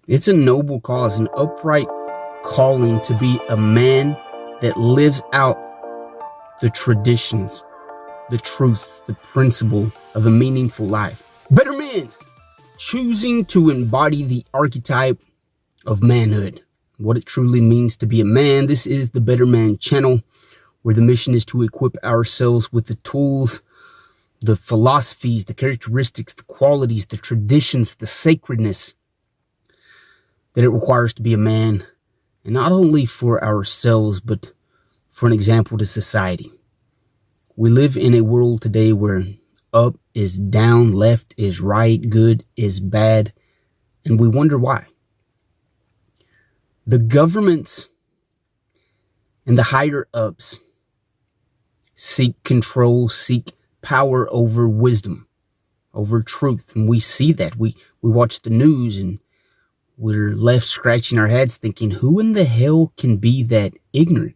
It's a noble cause, an upright calling to be a man that lives out the traditions, the truth, the principle of a meaningful life. Better men, choosing to embody the archetype of manhood, what it truly means to be a man. This is the Better Man channel, where the mission is to equip ourselves with the tools, the philosophies, the characteristics, the qualities, the traditions, the sacredness that it requires to be a man, and not only for ourselves, but for an example to society. We live in a world today where up is down, left is right, good is bad, and we wonder why. The governments and the higher ups seek control, seek power over wisdom, over truth, and we see that. We watch the news and we're left scratching our heads thinking, who in the hell can be that ignorant?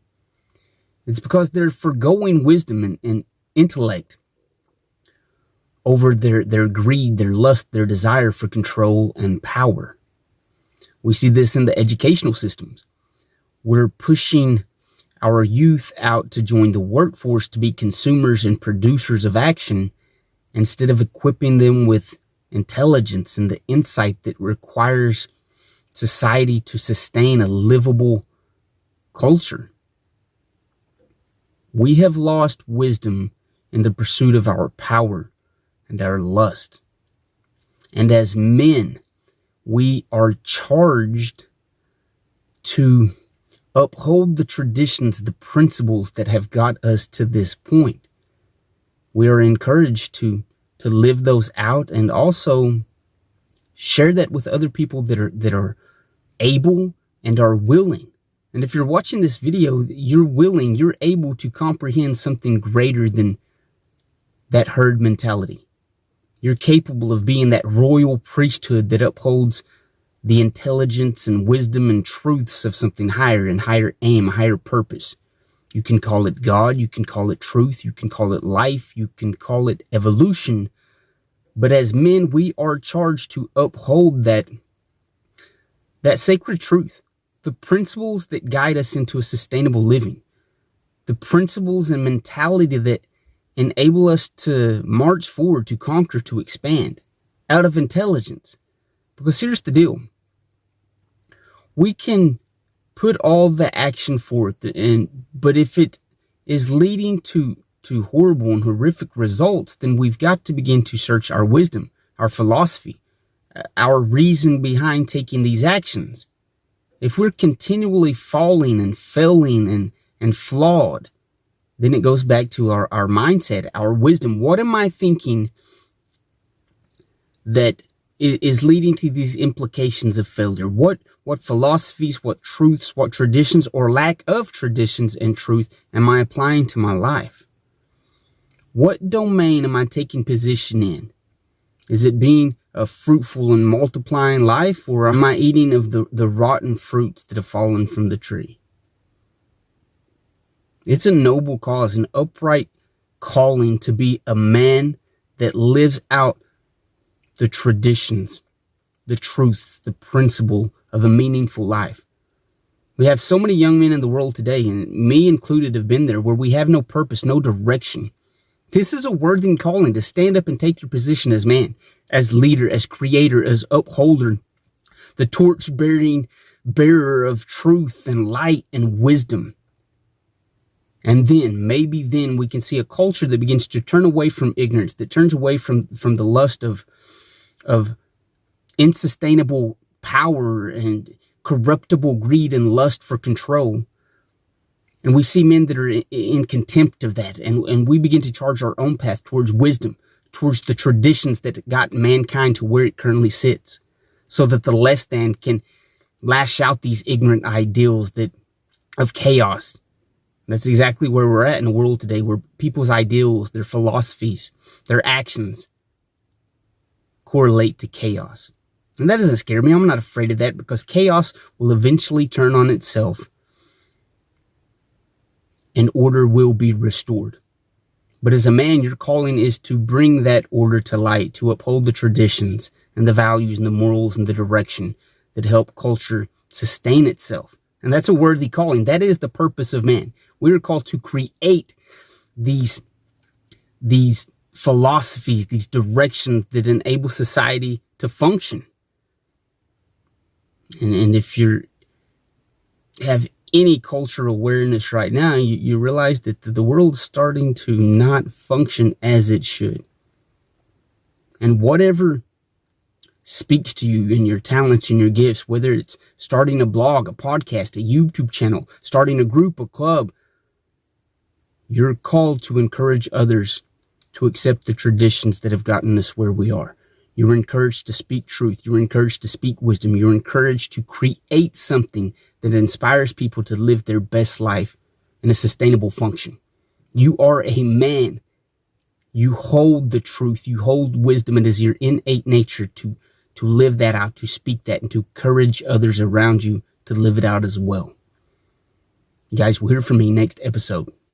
It's because they're forgoing wisdom and intellect over their greed, their lust, their desire for control and power. We see this in the educational systems. We're pushing our youth out to join the workforce to be consumers and producers of action, instead of equipping them with intelligence and the insight that requires society to sustain a livable culture. We have lost wisdom in the pursuit of our power and our lust. And as men, we are charged to uphold the traditions, the principles that have got us to this point. We are encouraged to live those out and also share that with other people that are able and are willing. And if you're watching this video, you're willing, you're able to comprehend something greater than that herd mentality. You're capable of being that royal priesthood that upholds the intelligence and wisdom and truths of something higher and higher aim, higher purpose. You can call it God, you can call it truth, you can call it life, you can call it evolution. But as men, we are charged to uphold that sacred truth, the principles that guide us into a sustainable living, the principles and mentality that enable us to march forward, to conquer, to expand out of intelligence. Because here's the deal. We can put all the action forth, but if it is leading to horrible and horrific results, then we've got to begin to search our wisdom, our philosophy, our reason behind taking these actions. If we're continually falling and failing and flawed, then it goes back to our mindset, our wisdom. What am I thinking that is leading to these implications of failure? What philosophies, what truths, what traditions or lack of traditions and truth am I applying to my life? What domain am I taking position in? Is it being a fruitful and multiplying life, or am I eating of the rotten fruits that have fallen from the tree? It's a noble cause, an upright calling to be a man that lives out the traditions, the truth, the principle of a meaningful life. We have so many young men in the world today, and me included have been there, where we have no purpose, no direction. This is a worthy calling to stand up and take your position as man, as leader, as creator, as upholder, the torch-bearing bearer of truth and light and wisdom. And then, maybe then, we can see a culture that begins to turn away from ignorance, that turns away from the lust of unsustainable power and corruptible greed and lust for control. And we see men that are in contempt of that. And we begin to charge our own path towards wisdom, towards the traditions that got mankind to where it currently sits, so that the less than can lash out these ignorant ideals of chaos. That's exactly where we're at in the world today, where people's ideals, their philosophies, their actions correlate to chaos. And that doesn't scare me. I'm not afraid of that, because chaos will eventually turn on itself and order will be restored. But as a man, your calling is to bring that order to light, to uphold the traditions and the values and the morals and the direction that help culture sustain itself. And that's a worthy calling. That is the purpose of man. We are called to create these philosophies, these directions that enable society to function. And if you have any cultural awareness right now, you realize that the world's starting to not function as it should. And whatever speaks to you in your talents and your gifts, whether it's starting a blog, a podcast, a YouTube channel, starting a group, a club, you're called to encourage others to accept the traditions that have gotten us where we are. You're encouraged to speak truth. You're encouraged to speak wisdom. You're encouraged to create something that inspires people to live their best life in a sustainable function. You are a man. You hold the truth. You hold wisdom. It is your innate nature to live that out, to speak that, and to encourage others around you to live it out as well. You guys will hear from me next episode.